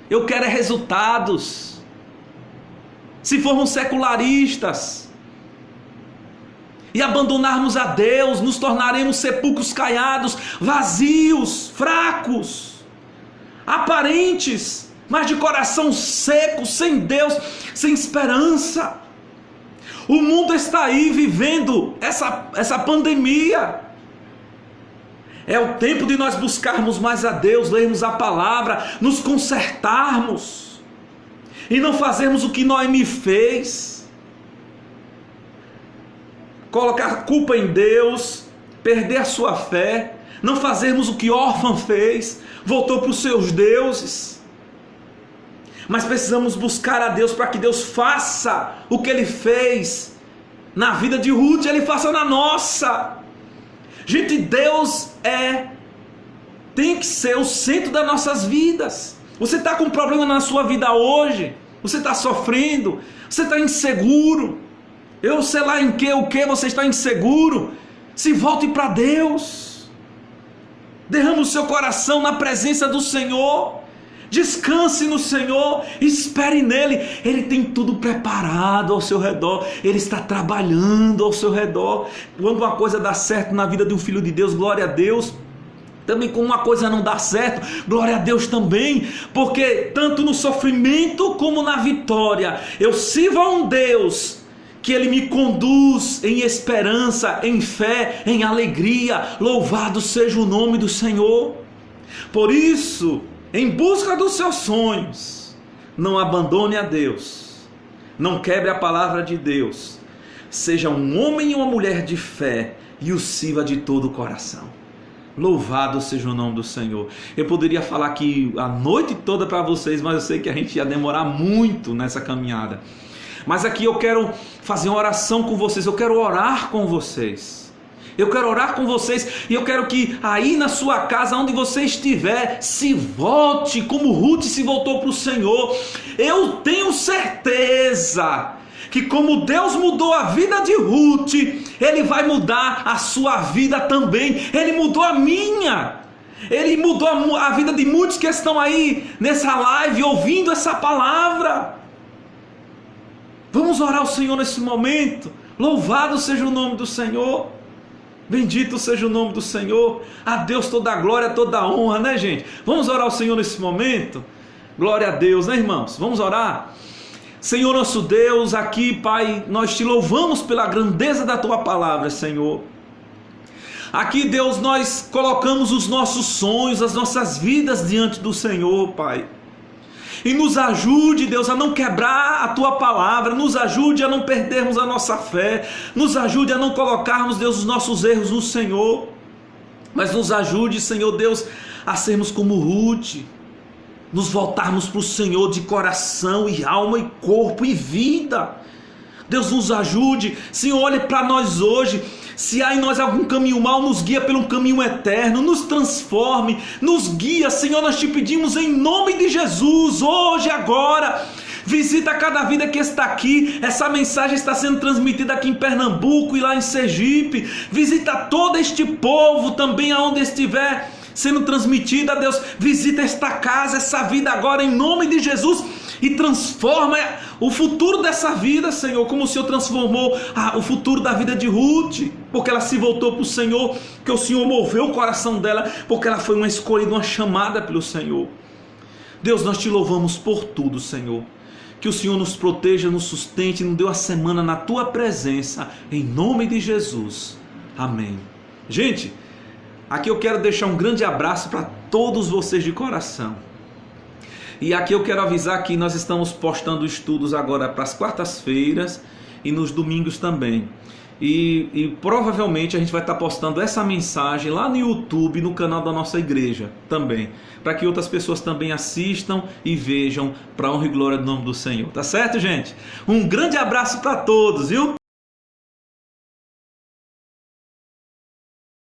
eu quero é resultados. Se formos secularistas e abandonarmos a Deus, nos tornaremos sepulcros caiados, vazios, fracos, aparentes, mas de coração seco, sem Deus, sem esperança. O mundo está aí vivendo essa pandemia. É o tempo de nós buscarmos mais a Deus, lermos a palavra, nos consertarmos e não fazermos o que Noemi fez. Colocar culpa em Deus, perder a sua fé, não fazermos o que Orfã fez, voltou para os seus deuses. Mas precisamos buscar a Deus para que Deus faça o que Ele fez na vida de Ruth, Ele faça na nossa. Gente, Deus tem que ser o centro das nossas vidas. Você está com um problema na sua vida hoje, você está sofrendo, você está inseguro, eu sei lá em o que você está inseguro. Se volte para Deus, derrame o seu coração na presença do Senhor, descanse no Senhor, espere nele. Ele tem tudo preparado ao seu redor, Ele está trabalhando ao seu redor. Quando uma coisa dá certo na vida de um filho de Deus, glória a Deus. Também quando uma coisa não dá certo, glória a Deus também, porque tanto no sofrimento como na vitória, eu sirvo a um Deus que Ele me conduz em esperança, em fé, em alegria. Louvado seja o nome do Senhor. Por isso, em busca dos seus sonhos, não abandone a Deus, não quebre a palavra de Deus, seja um homem e uma mulher de fé e o sirva de todo o coração. Louvado seja o nome do Senhor. Eu poderia falar aqui a noite toda para vocês, mas eu sei que a gente ia demorar muito nessa caminhada. Mas aqui eu quero fazer uma oração com vocês, eu quero orar com vocês. Eu quero orar com vocês e eu quero que aí na sua casa, onde você estiver, se volte como Ruth se voltou para o Senhor. Eu tenho certeza que como Deus mudou a vida de Ruth, Ele vai mudar a sua vida também. Ele mudou a minha. Ele mudou a vida de muitos que estão aí nessa live ouvindo essa palavra. Vamos orar ao Senhor nesse momento. Louvado seja o nome do Senhor. Bendito seja o nome do Senhor. A Deus toda a glória, toda a honra, né, gente? Vamos orar ao Senhor nesse momento. Glória a Deus, né, irmãos? Vamos orar. Senhor nosso Deus, aqui, Pai, nós te louvamos pela grandeza da tua palavra, Senhor. Aqui, Deus, nós colocamos os nossos sonhos, as nossas vidas diante do Senhor, Pai. E nos ajude, Deus, a não quebrar a tua palavra, nos ajude a não perdermos a nossa fé, nos ajude a não colocarmos, Deus, os nossos erros no Senhor, mas nos ajude, Senhor Deus, a sermos como Ruth, nos voltarmos para o Senhor de coração e alma e corpo e vida. Deus nos ajude. Senhor, olhe para nós hoje. Se há em nós algum caminho mau, nos guia pelo caminho eterno, nos transforme, nos guia. Senhor, nós te pedimos em nome de Jesus, hoje, agora. Visita cada vida que está aqui. Essa mensagem está sendo transmitida aqui em Pernambuco e lá em Sergipe. Visita todo este povo também aonde estiver sendo transmitida, Deus. Visita esta casa, essa vida agora em nome de Jesus e transforma o futuro dessa vida, Senhor, como o Senhor transformou o futuro da vida de Ruth, porque ela se voltou para o Senhor, que o Senhor moveu o coração dela, porque ela foi uma escolhida, uma chamada pelo Senhor. Deus, nós te louvamos por tudo, Senhor. Que o Senhor nos proteja, nos sustente, nos dê uma semana na tua presença, em nome de Jesus. Amém. Gente, aqui eu quero deixar um grande abraço para todos vocês de coração. E aqui eu quero avisar que nós estamos postando estudos agora para as quartas-feiras e nos domingos também. E provavelmente a gente vai estar postando essa mensagem lá no YouTube, no canal da nossa igreja também, para que outras pessoas também assistam e vejam, para a honra e glória do nome do Senhor. Tá certo, gente? Um grande abraço para todos, viu?